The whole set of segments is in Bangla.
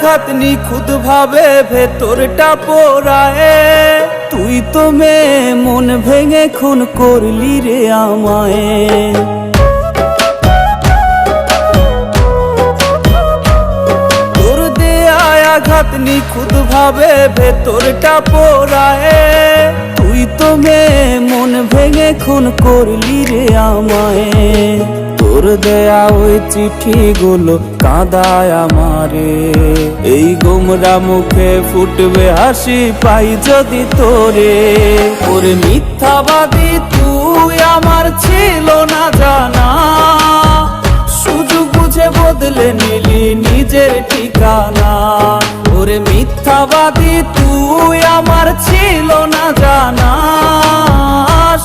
আঘাত নিখুঁত ভাবে ভেতরটা পোড়ায়। তুই তো মেয়ে মন ভেঙে খুন করলি রে আমায়। তোর দেয়া আঘাত নিখুঁত ভাবে ভেতরটা পোড়ায়। তুই তো মেয়ে মন ভেঙে খুন করলি রে আমায়। তোর দেয়া ওই চিঠিগুলো কাঁদায় আমারে। এই গোমরা মুখে ফুটবে হাসি পাই যদি তোরে। ওরে মিথ্যাবাদী তুই আমার ছিল না জানা। সুযোগ বুঝে বদলে নিলি নিজের ঠিকানা। ওরে মিথ্যাবাদী তুই আমার ছিল না জানা।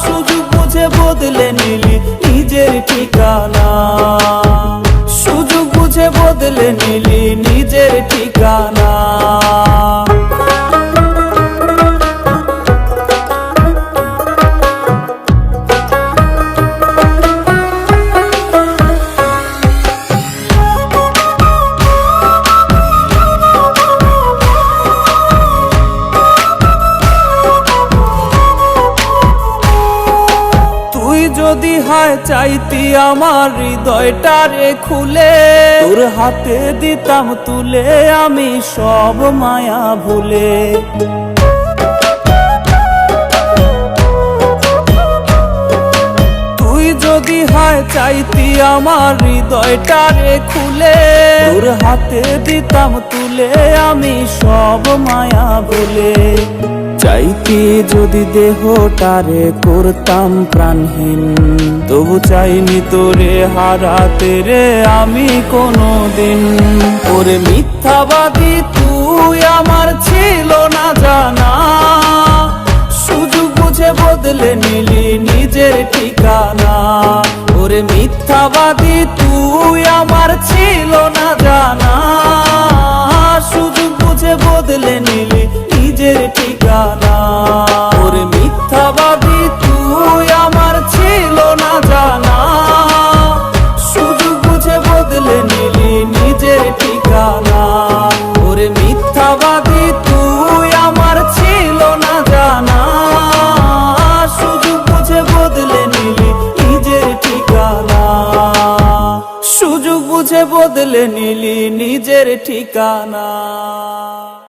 সুযোগ বুঝে বদলে নিলি নিজের ঠিকানা। সুযোগ বুঝে বদলে নিলি নিজের ঠিকানা। যদি হয় চাইতি আমার হৃদয়টারে খুলে, তোর হাতে দিতাম তুলে আমি সব মায়া ভুলে। তুই যদি হয় চাইতি আমার হৃদয়টারে খুলে, তোর হাতে দিতাম তুলে আমি সব মায়া ভুলে। চাইতি যদি দেহটারে করতাম প্রাণহীন, তবু চাইনি তোরে হারাতে রে আমি কোনোদিন। ওরে মিথ্যাবাদী তুই আমার ছিল না জানা। সুযোগ বুঝে বদলে নিলি নিজের ঠিকানা। ওরে মিথ্যাবাদী তুই আমার ছিল না জানা। সুযোগ বুঝে বদলে নিলি নিজের ঠিকানা। ওরে মিথ্যাবাদী তুই আমার ছিল না জানা। সুযোগ বুঝে বদলে নিলি নিজের ঠিকানা। ওরে মিথ্যাবাদী তুই আমার ছিল না জানা। সুযোগ বুঝে বদলে নিলি নিজের ঠিকানা। সুযোগ বুঝে বদলে নিলি নিজের ঠিকানা।